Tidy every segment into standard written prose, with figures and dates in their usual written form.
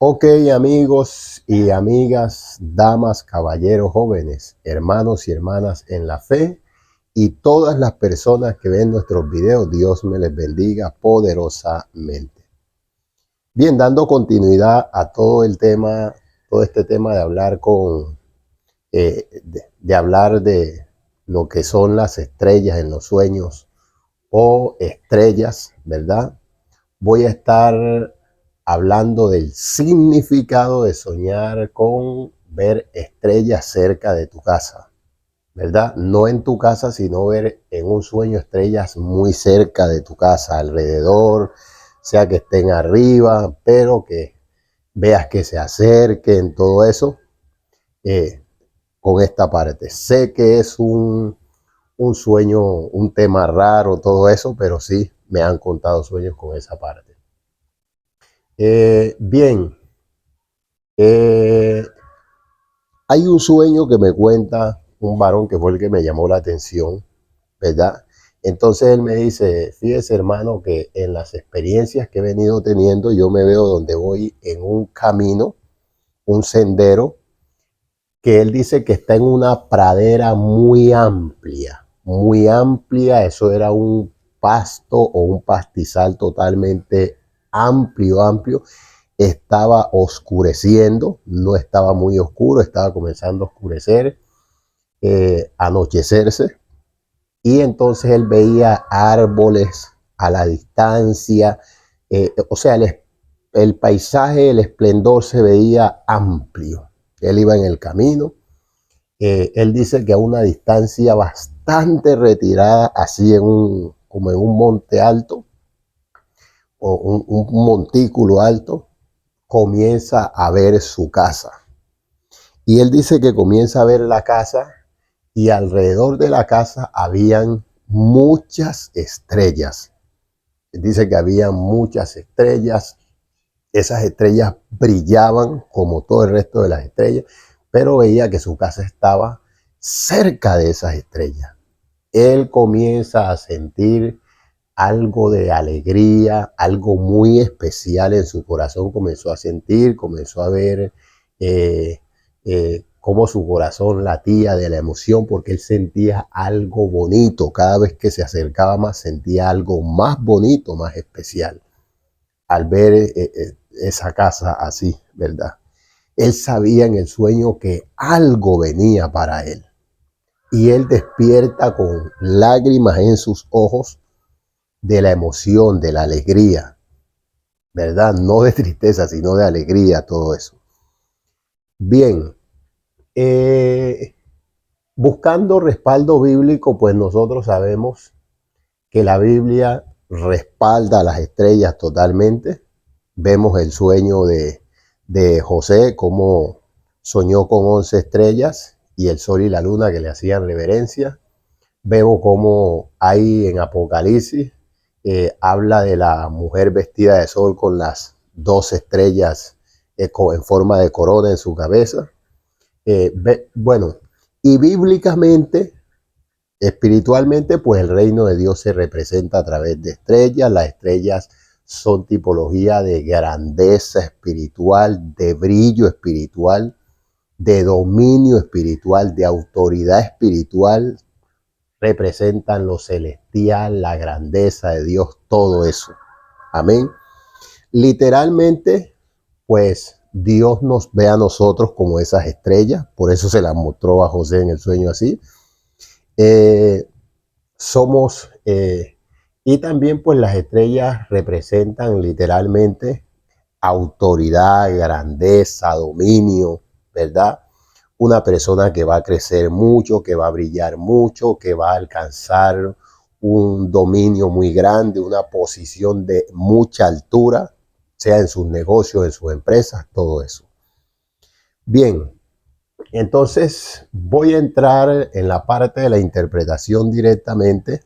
Ok, amigos y amigas, damas, caballeros, jóvenes, hermanos y hermanas en la fe y todas las personas que ven nuestros videos, Dios me les bendiga poderosamente. Bien, dando continuidad a todo el tema, todo este tema de hablar de hablar de lo que son las estrellas en los sueños o estrellas, ¿verdad? Voy a estar hablando del significado de soñar con ver estrellas cerca de tu casa, ¿verdad? No en tu casa, sino ver en un sueño estrellas muy cerca de tu casa, alrededor, sea que estén arriba, pero que veas que se acerquen, todo eso, eh, con esta parte. Sé que es un sueño, un tema raro, todo eso, pero sí me han contado sueños con esa parte. Bien, eh, hay un sueño que me cuenta un varón que fue el que me llamó la atención, ¿verdad? Entonces él me dice, fíjese hermano que en las experiencias que he venido teniendo yo me veo donde voy en un camino, un sendero, que él dice que está en una pradera muy amplia, eso era un pasto o un pastizal totalmente amplio, estaba oscureciendo, no estaba muy oscuro, estaba comenzando a oscurecer, anochecerse, y entonces él veía árboles a la distancia, o sea, el paisaje, el esplendor se veía amplio. Él iba en el camino, él dice que a una distancia bastante retirada, así como en un monte alto, o un montículo alto, comienza a ver su casa. Y él dice que comienza a ver la casa y alrededor de la casa habían muchas estrellas. Él dice que había muchas estrellas. Esas estrellas brillaban como todo el resto de las estrellas, pero veía que su casa estaba cerca de esas estrellas. Él comienza a sentir algo de alegría, algo muy especial en su corazón comenzó a sentir, comenzó a ver cómo su corazón latía de la emoción porque él sentía algo bonito, cada vez que se acercaba más sentía algo más bonito, más especial al ver esa casa así, ¿verdad? Él sabía en el sueño que algo venía para él y él despierta con lágrimas en sus ojos de la emoción, de la alegría, ¿verdad? No de tristeza, sino de alegría, todo eso. Bien, eh, buscando respaldo bíblico, pues nosotros sabemos que la Biblia respalda a las estrellas totalmente. Vemos el sueño de José, cómo soñó con 11 estrellas y el sol y la luna que le hacían reverencia. Vemos cómo hay en Apocalipsis, habla de la mujer vestida de sol con las 12 estrellas en forma de corona en su cabeza. Bueno, y bíblicamente, espiritualmente, pues el reino de Dios se representa a través de estrellas. Las estrellas son tipología de grandeza espiritual, de brillo espiritual, de dominio espiritual, de autoridad espiritual. Representan lo celestial, la grandeza de Dios, todo eso. Amén. Literalmente, pues Dios nos ve a nosotros como esas estrellas, por eso se las mostró a José en el sueño así. Eh, somos, y también pues las estrellas representan literalmente autoridad, grandeza, dominio, ¿verdad? Una persona que va a crecer mucho, que va a brillar mucho, que va a alcanzar un dominio muy grande, una posición de mucha altura, sea en sus negocios, en sus empresas, todo eso. Bien, entonces voy a entrar en la parte de la interpretación directamente,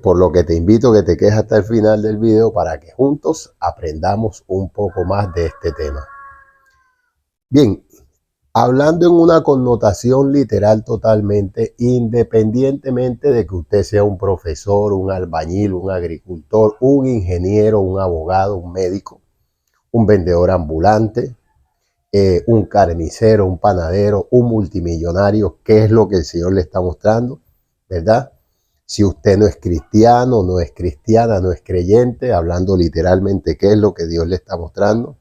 por lo que te invito a que te quedes hasta el final del video para que juntos aprendamos un poco más de este tema. Bien, hablando en una connotación literal totalmente, independientemente de que usted sea un profesor, un albañil, un agricultor, un ingeniero, un abogado, un médico, un vendedor ambulante, un carnicero, un panadero, un multimillonario. ¿Qué es lo que el Señor le está mostrando? ¿Verdad? Si usted no es cristiano, no es cristiana, no es creyente, hablando literalmente, ¿qué es lo que Dios le está mostrando?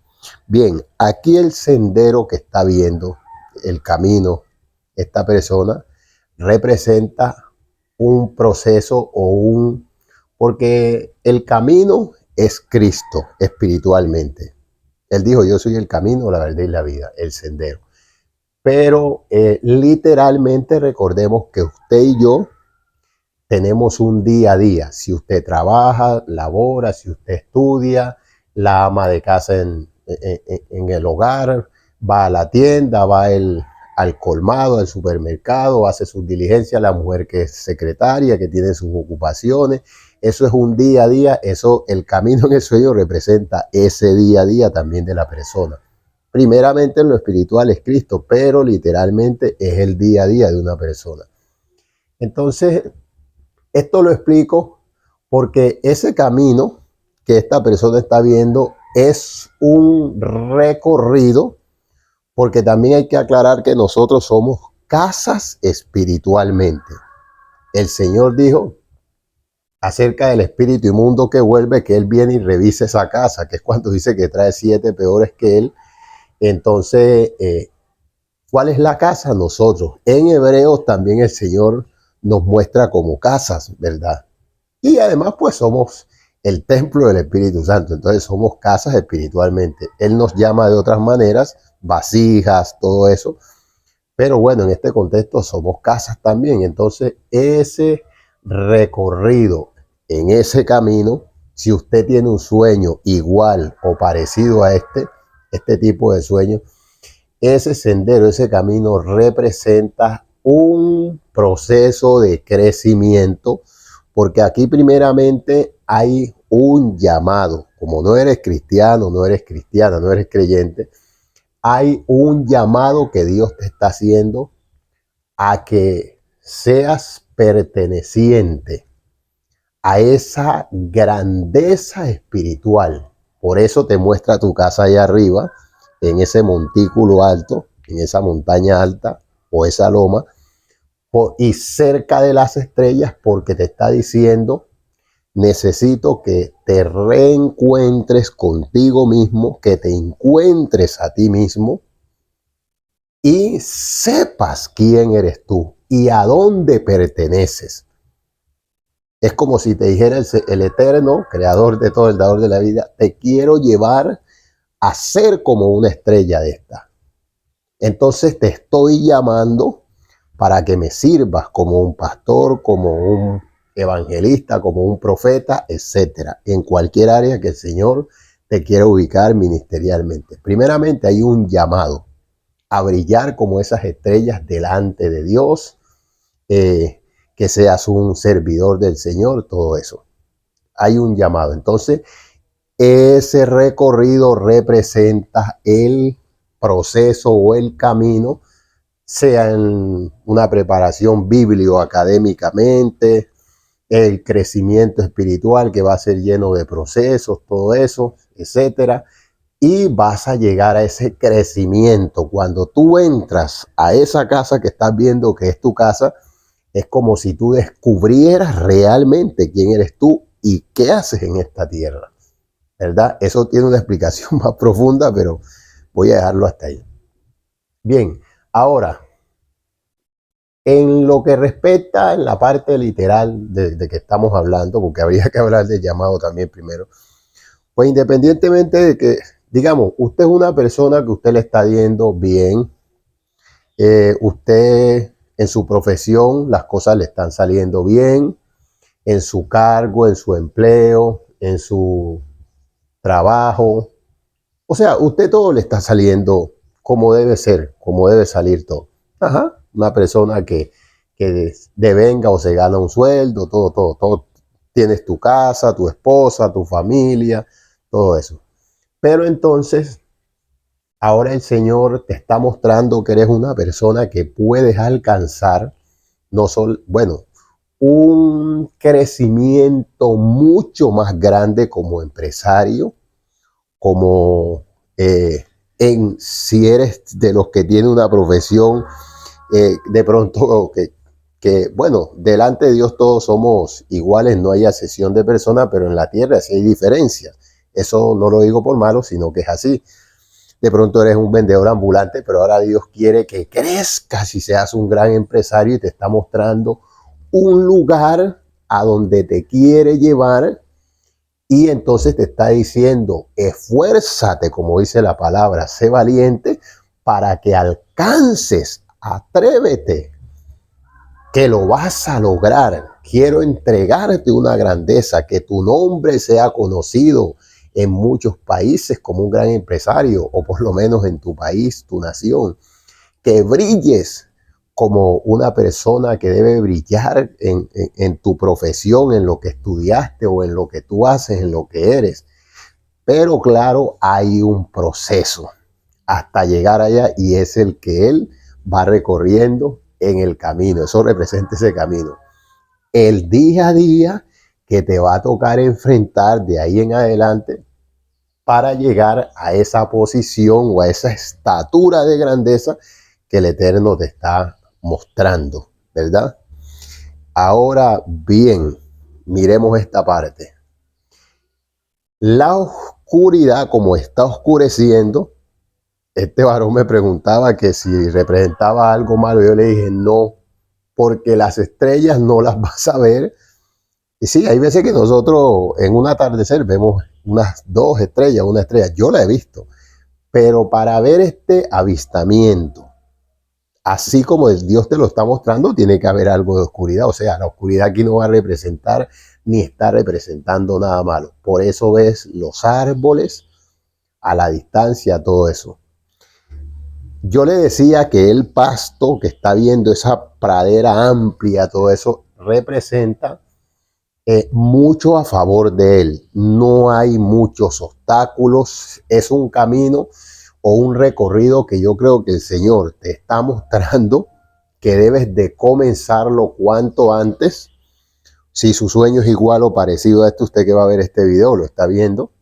Bien, aquí el sendero que está viendo, el camino, esta persona, representa un proceso porque el camino es Cristo espiritualmente. Él dijo, yo soy el camino, la verdad y la vida, el sendero. Pero literalmente recordemos que usted y yo tenemos un día a día. Si usted trabaja, labora, si usted estudia, la ama de casa en el hogar, va a la tienda, al colmado, al supermercado, hace sus diligencias, la mujer que es secretaria, que tiene sus ocupaciones. Eso es un día a día, eso, el camino en el sueño representa ese día a día también de la persona. Primeramente en lo espiritual es Cristo, pero literalmente es el día a día de una persona. Entonces, esto lo explico porque ese camino que esta persona está viendo es un recorrido, porque también hay que aclarar que nosotros somos casas espiritualmente. El Señor dijo acerca del espíritu inmundo que vuelve, que Él viene y revisa esa casa, que es cuando dice que trae 7 peores que Él. Entonces, ¿cuál es la casa? Nosotros. En Hebreos también el Señor nos muestra como casas, ¿verdad? Y además, pues somos el templo del Espíritu Santo. Entonces somos casas espiritualmente. Él nos llama de otras maneras, vasijas, todo eso. Pero bueno, en este contexto somos casas también. Entonces ese recorrido en ese camino, si usted tiene un sueño igual o parecido a este tipo de sueño, ese sendero, ese camino representa un proceso de crecimiento, porque aquí primeramente hay un llamado. Como no eres cristiano, no eres cristiana, no eres creyente, hay un llamado que Dios te está haciendo a que seas perteneciente a esa grandeza espiritual. Por eso te muestra tu casa allá arriba, en ese montículo alto, en esa montaña alta o esa loma, y cerca de las estrellas, porque te está diciendo, necesito que te reencuentres contigo mismo, que te encuentres a ti mismo y sepas quién eres tú y a dónde perteneces. Es como si te dijera el eterno, creador de todo, el dador de la vida, te quiero llevar a ser como una estrella de esta. Entonces te estoy llamando para que me sirvas como un pastor, como un evangelista, como un profeta, etcétera, en cualquier área que el Señor te quiera ubicar ministerialmente. Primeramente hay un llamado a brillar como esas estrellas delante de Dios, que seas un servidor del Señor, todo eso. Hay un llamado. Entonces, ese recorrido representa el proceso o el camino, sea en una preparación biblioacadémicamente, el crecimiento espiritual que va a ser lleno de procesos, todo eso, etcétera. Y vas a llegar a ese crecimiento. Cuando tú entras a esa casa que estás viendo que es tu casa, es como si tú descubrieras realmente quién eres tú y qué haces en esta tierra, ¿verdad? Eso tiene una explicación más profunda, pero voy a dejarlo hasta ahí. Bien, ahora, en lo que respecta en la parte literal de que estamos hablando, porque habría que hablar del llamado también primero, pues independientemente de que, digamos, usted es una persona que usted le está yendo bien, usted en su profesión las cosas le están saliendo bien, en su cargo, en su empleo, en su trabajo. O sea, usted todo le está saliendo como debe ser, como debe salir todo. Ajá, una persona que devenga o se gana un sueldo, todo. Tienes tu casa, tu esposa, tu familia, todo eso. Pero entonces, ahora el Señor te está mostrando que eres una persona que puedes alcanzar, no solo, bueno, un crecimiento mucho más grande como empresario, como eh, si eres de los que tiene una profesión, de pronto bueno, delante de Dios todos somos iguales, no hay acepción de personas, pero en la tierra sí hay diferencias. Eso no lo digo por malo, sino que es así. De pronto eres un vendedor ambulante, pero ahora Dios quiere que crezcas y seas un gran empresario y te está mostrando un lugar a donde te quiere llevar, y entonces te está diciendo, esfuérzate, como dice la palabra, sé valiente para que alcances, atrévete, que lo vas a lograr. Quiero entregarte una grandeza, que tu nombre sea conocido en muchos países como un gran empresario, o por lo menos en tu país, tu nación, que brilles como una persona que debe brillar en tu profesión, en lo que estudiaste o en lo que tú haces, en lo que eres. Pero claro, hay un proceso hasta llegar allá, y es el que él va recorriendo en el camino. Eso representa ese camino. El día a día que te va a tocar enfrentar de ahí en adelante para llegar a esa posición o a esa estatura de grandeza que el Eterno te está mostrando, ¿verdad? Ahora bien, miremos esta parte. La oscuridad, como está oscureciendo, este varón me preguntaba que si representaba algo malo. Yo le dije no, porque las estrellas no las vas a ver. Y sí, hay veces que nosotros en un atardecer vemos unas 2 estrellas, una estrella. Yo la he visto, pero para ver este avistamiento, así como el Dios te lo está mostrando, tiene que haber algo de oscuridad. O sea, la oscuridad aquí no va a representar ni está representando nada malo. Por eso ves los árboles a la distancia, todo eso. Yo le decía que el pasto que está viendo, esa pradera amplia, todo eso representa mucho a favor de él. No hay muchos obstáculos. Es un camino o un recorrido que yo creo que el Señor te está mostrando que debes de comenzarlo cuanto antes. Si su sueño es igual o parecido a este, usted que va a ver este video lo está viendo.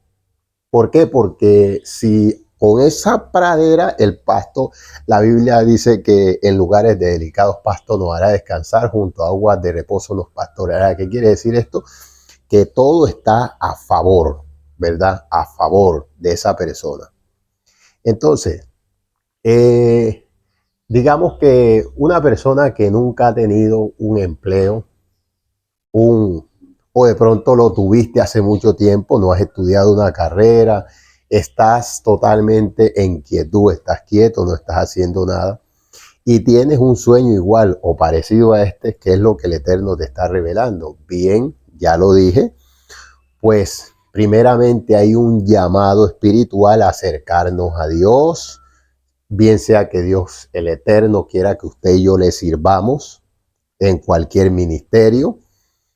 ¿Por qué? Porque si con esa pradera, el pasto, la Biblia dice que en lugares de delicados pastos nos hará descansar, junto a aguas de reposo nos pastoreará. ¿Qué quiere decir esto? Que todo está a favor, ¿verdad? A favor de esa persona. Entonces, digamos que una persona que nunca ha tenido un empleo, o de pronto lo tuviste hace mucho tiempo, no has estudiado una carrera, estás totalmente en quietud, estás quieto, no estás haciendo nada, y tienes un sueño igual o parecido a este, que es lo que el Eterno te está revelando. Bien, ya lo dije, pues primeramente hay un llamado espiritual a acercarnos a Dios, bien sea que Dios, el Eterno, quiera que usted y yo le sirvamos en cualquier ministerio.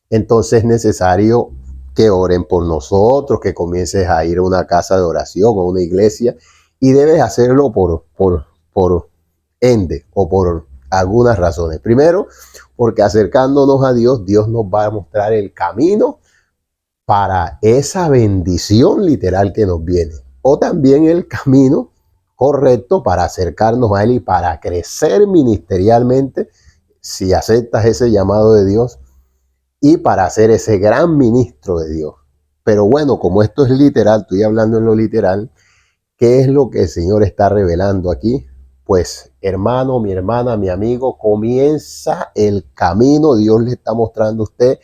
Entonces es necesario que oren por nosotros, que comiences a ir a una casa de oración o una iglesia, y debes hacerlo por ende o por algunas razones. Primero, porque acercándonos a Dios, Dios nos va a mostrar el camino para esa bendición literal que nos viene, o también el camino correcto para acercarnos a Él y para crecer ministerialmente, si aceptas ese llamado de Dios, y para ser ese gran ministro de Dios. Pero bueno, como esto es literal, estoy hablando en lo literal, ¿qué es lo que el Señor está revelando aquí? Pues hermano, mi hermana, mi amigo, comienza el camino. Dios le está mostrando a usted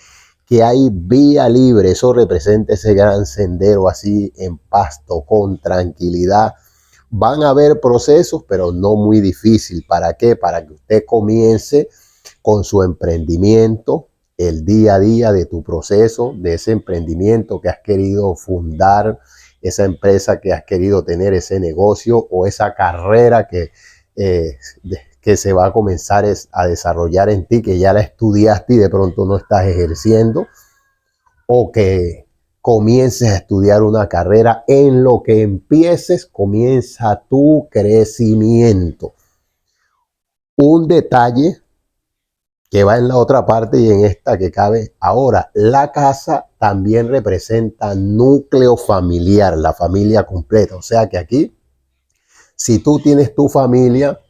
que hay vía libre. Eso representa ese gran sendero así en pasto, con tranquilidad. Van a haber procesos, pero no muy difícil. ¿Para qué? Para que usted comience con su emprendimiento, el día a día de tu proceso, de ese emprendimiento que has querido fundar, esa empresa que has querido tener, ese negocio o esa carrera que se va a comenzar a desarrollar en ti, que ya la estudiaste y de pronto no estás ejerciendo, o que comiences a estudiar una carrera. En lo que empieces, comienza tu crecimiento. Un detalle que va en la otra parte y en esta que cabe ahora: la casa también representa núcleo familiar, la familia completa. O sea que aquí Si tú tienes tu familia,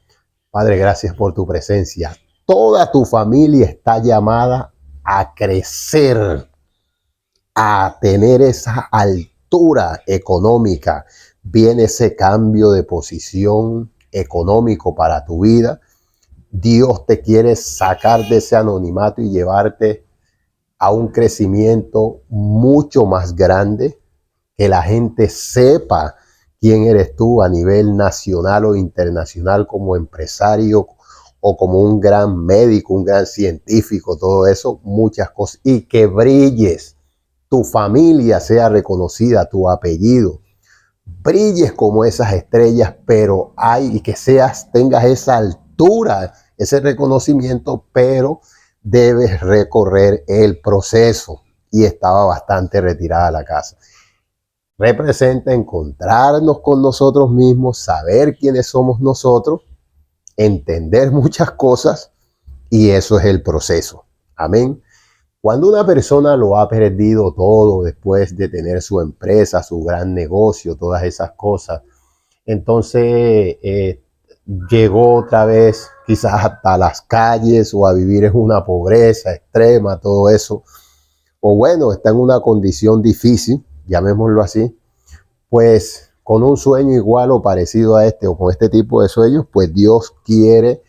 Padre, gracias por tu presencia. Toda tu familia está llamada a crecer, a tener esa altura económica. Viene ese cambio de posición económico para tu vida. Dios te quiere sacar de ese anonimato y llevarte a un crecimiento mucho más grande, que la gente sepa quién eres tú a nivel nacional o internacional como empresario o como un gran médico, un gran científico, todo eso, muchas cosas, y que brilles, tu familia sea reconocida, tu apellido, brilles como esas estrellas, pero hay y que tengas esa altura, ese reconocimiento, pero debes recorrer el proceso. Y estaba bastante retirada la casa. Representa encontrarnos con nosotros mismos, saber quiénes somos nosotros, entender muchas cosas, y eso es el proceso. Amén. Cuando una persona lo ha perdido todo después de tener su empresa, su gran negocio, todas esas cosas, entonces llegó otra vez quizás hasta las calles o a vivir en una pobreza extrema, todo eso, o bueno, está en una condición difícil, llamémoslo así, pues con un sueño igual o parecido a este o con este tipo de sueños, pues Dios quiere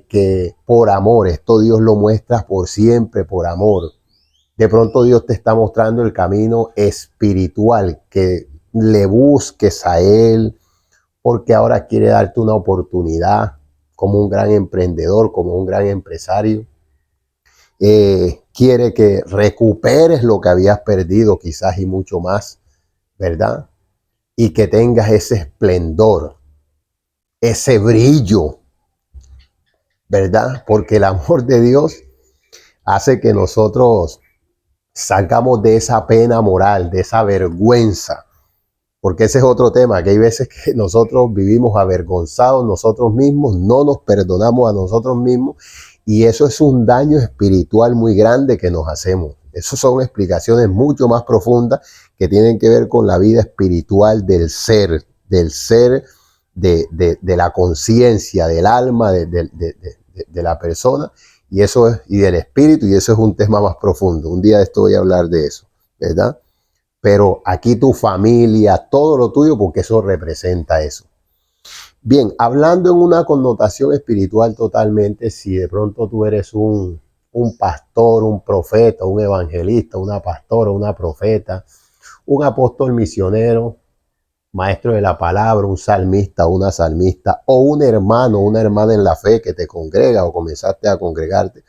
que por amor, esto Dios lo muestra por siempre, por amor. De pronto Dios te está mostrando el camino espiritual, que le busques a Él, porque ahora quiere darte una oportunidad como un gran emprendedor, como un gran empresario. Quiere que recuperes lo que habías perdido quizás y mucho más, ¿verdad? Y que tengas ese esplendor, ese brillo, ¿verdad? Porque el amor de Dios hace que nosotros salgamos de esa pena moral, de esa vergüenza, porque ese es otro tema, que hay veces que nosotros vivimos avergonzados nosotros mismos, no nos perdonamos a nosotros mismos, y eso es un daño espiritual muy grande que nos hacemos. Esas son explicaciones mucho más profundas que tienen que ver con la vida espiritual del ser de la conciencia, del alma de la persona, y eso es, y del espíritu, y eso es un tema más profundo. Un día de esto voy a hablar de eso, ¿verdad? Pero aquí tu familia, todo lo tuyo, porque eso representa eso. Bien, hablando en una connotación espiritual totalmente, si de pronto tú eres un pastor, un profeta, un evangelista, una pastora, una profeta, un apóstol misionero, maestro de la palabra, un salmista, una salmista, o un hermano, una hermana en la fe que te congrega o comenzaste a congregarte,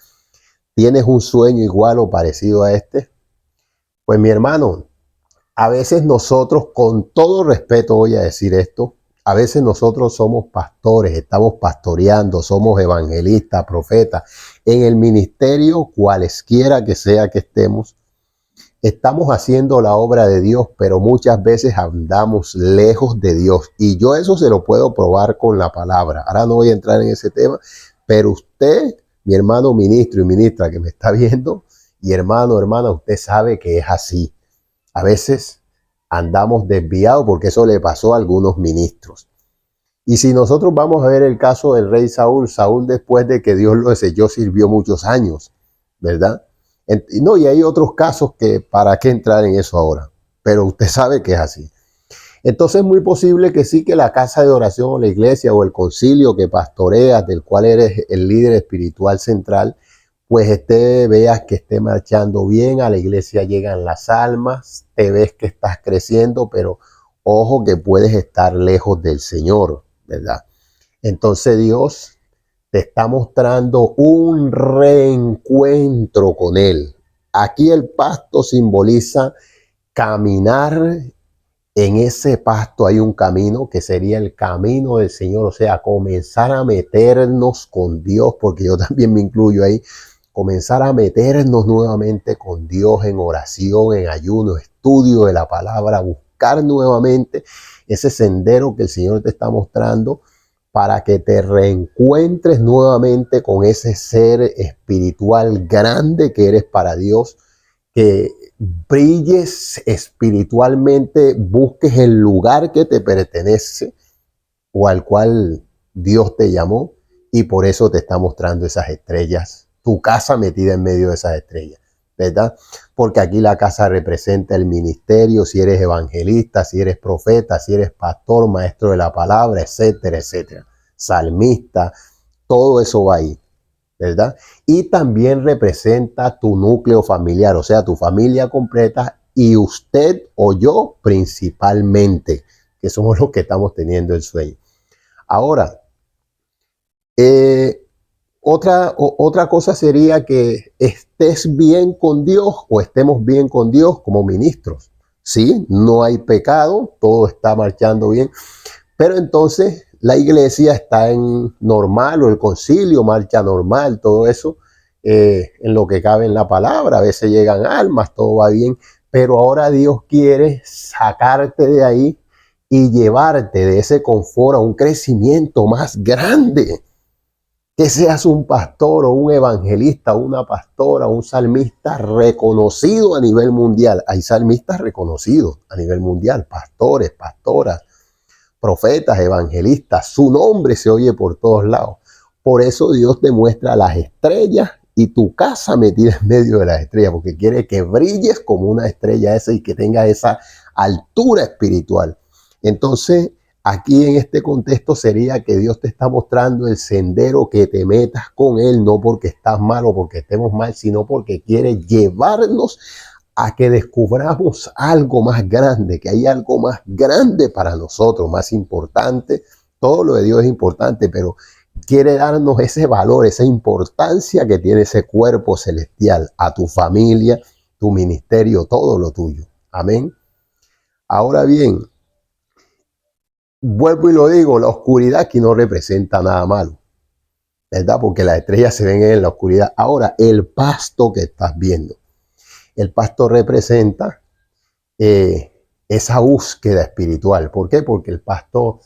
¿tienes un sueño igual o parecido a este? Pues mi hermano, a veces nosotros, con todo respeto voy a decir esto, a veces nosotros somos pastores, estamos pastoreando, somos evangelistas, profetas, en el ministerio cualesquiera que sea que estamos haciendo la obra de Dios, pero muchas veces andamos lejos de Dios. Y yo eso se lo puedo probar con la palabra. Ahora no voy a entrar en ese tema, pero usted, mi hermano ministro y ministra que me está viendo, y hermano, hermana, usted sabe que es así. A veces andamos desviados porque eso le pasó a algunos ministros. Y si nosotros vamos a ver el caso del rey Saúl, Saúl después de que Dios lo desechó sirvió muchos años, ¿verdad? No, y hay otros casos que para qué entrar en eso ahora, pero usted sabe que es así. Entonces es muy posible que sí, que la casa de oración o la iglesia o el concilio que pastoreas, del cual eres el líder espiritual central, pues veas que esté marchando bien, a la iglesia llegan las almas, te ves que estás creciendo, pero ojo que puedes estar lejos del Señor, ¿verdad? Entonces Dios te está mostrando un reencuentro con Él. Aquí el pasto simboliza caminar. En ese pasto hay un camino que sería el camino del Señor, o sea, comenzar a meternos con Dios, porque yo también me incluyo ahí, comenzar a meternos nuevamente con Dios en oración, en ayuno, estudio de la palabra, buscar nuevamente ese sendero que el Señor te está mostrando para que te reencuentres nuevamente con ese ser espiritual grande que eres para Dios, que brilles espiritualmente, busques el lugar que te pertenece, o al cual Dios te llamó, y por eso te está mostrando esas estrellas, tu casa metida en medio de esas estrellas, ¿verdad? Porque aquí la casa representa el ministerio, si eres evangelista, si eres profeta, si eres pastor, maestro de la palabra, etcétera, etcétera, salmista, todo eso va ahí, ¿verdad? Y también representa tu núcleo familiar, o sea, tu familia completa y usted o yo principalmente, que somos los que estamos teniendo el sueño. Ahora, otra cosa sería que estés bien con Dios o estemos bien con Dios como ministros. Sí, no hay pecado, todo está marchando bien, pero entonces la iglesia está en normal o el concilio marcha normal, todo eso en lo que cabe en la palabra. A veces llegan almas, todo va bien, pero ahora Dios quiere sacarte de ahí y llevarte de ese confort a un crecimiento más grande. Que seas un pastor o un evangelista, una pastora, un salmista reconocido a nivel mundial. Hay salmistas reconocidos a nivel mundial, pastores, pastoras, profetas, evangelistas. Su nombre se oye por todos lados. Por eso Dios te muestra las estrellas y tu casa metida en medio de las estrellas, porque quiere que brilles como una estrella esa y que tenga esa altura espiritual. Entonces, aquí en este contexto sería que Dios te está mostrando el sendero, que te metas con Él, no porque estás mal o porque estemos mal, sino porque quiere llevarnos a que descubramos algo más grande, que hay algo más grande para nosotros, más importante. Todo lo de Dios es importante, pero quiere darnos ese valor, esa importancia que tiene ese cuerpo celestial, a tu familia, tu ministerio, todo lo tuyo. Amén. Ahora bien, vuelvo y lo digo, la oscuridad aquí no representa nada malo, ¿verdad? Porque las estrellas se ven en la oscuridad. Ahora, el pasto que estás viendo, el pasto representa esa búsqueda espiritual. ¿Por qué? Porque el pasto,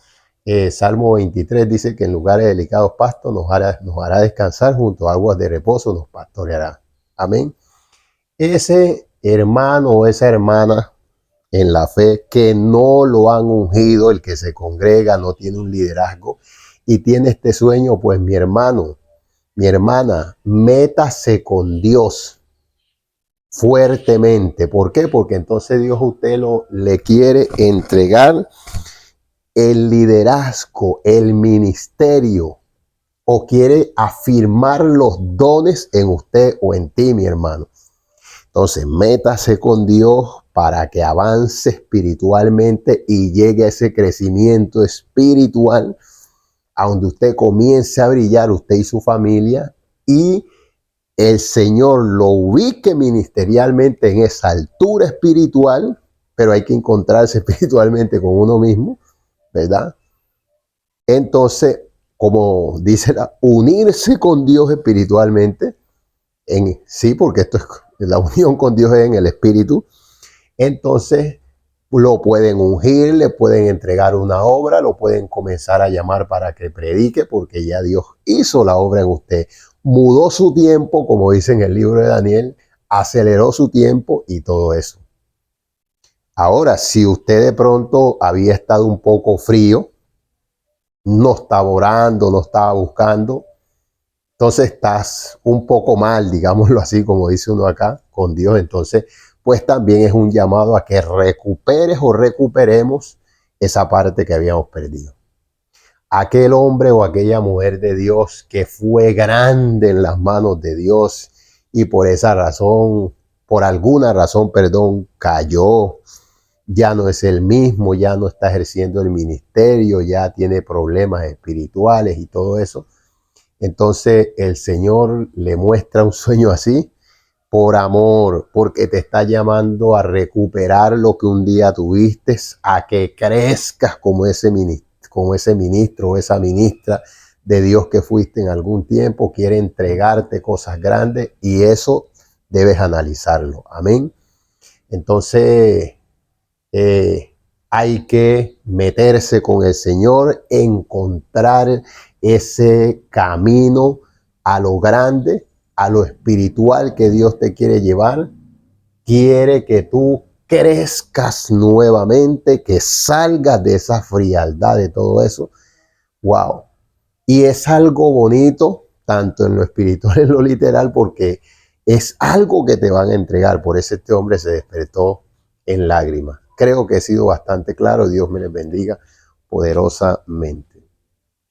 Salmo 23 dice que en lugares de delicados pastos nos hará descansar, junto a aguas de reposo nos pastoreará. Amén. Ese hermano o esa hermana en la fe que no lo han ungido, el que se congrega, no tiene un liderazgo y tiene este sueño, pues mi hermano, mi hermana, métase con Dios fuertemente. ¿Por qué? Porque entonces Dios a usted le quiere entregar el liderazgo, el ministerio, o quiere afirmar los dones en usted o en ti, mi hermano. Entonces, métase con Dios para que avance espiritualmente y llegue a ese crecimiento espiritual, a donde usted comience a brillar, usted y su familia, y el Señor lo ubique ministerialmente en esa altura espiritual, pero hay que encontrarse espiritualmente con uno mismo, ¿verdad? Entonces, como dice unirse con Dios espiritualmente, sí, porque esto es la unión con Dios en el espíritu. Entonces lo pueden ungir, le pueden entregar una obra, lo pueden comenzar a llamar para que predique, porque ya Dios hizo la obra en usted. Mudó su tiempo, como dice en el libro de Daniel, aceleró su tiempo y todo eso. Ahora, si usted de pronto había estado un poco frío, no estaba orando, no estaba buscando, entonces estás un poco mal, digámoslo así, como dice uno acá, con Dios. Entonces, pues también es un llamado a que recuperes o recuperemos esa parte que habíamos perdido. Aquel hombre o aquella mujer de Dios que fue grande en las manos de Dios y por esa razón, por alguna razón, perdón, cayó, ya no es el mismo, ya no está ejerciendo el ministerio, ya tiene problemas espirituales y todo eso. Entonces el Señor le muestra un sueño así por amor, porque te está llamando a recuperar lo que un día tuviste, a que crezcas como ese ministro o esa ministra de Dios que fuiste en algún tiempo. Quiere entregarte cosas grandes y eso debes analizarlo. Amén. Entonces hay que meterse con el Señor, encontrar ese camino a lo grande, a lo espiritual que Dios te quiere llevar. Quiere que tú crezcas nuevamente, que salgas de esa frialdad, de todo eso, Wow. Y es algo bonito, tanto en lo espiritual en lo literal, porque es algo que te van a entregar. Por eso este hombre se despertó en lágrimas. Creo que he sido bastante claro. Dios me les bendiga poderosamente.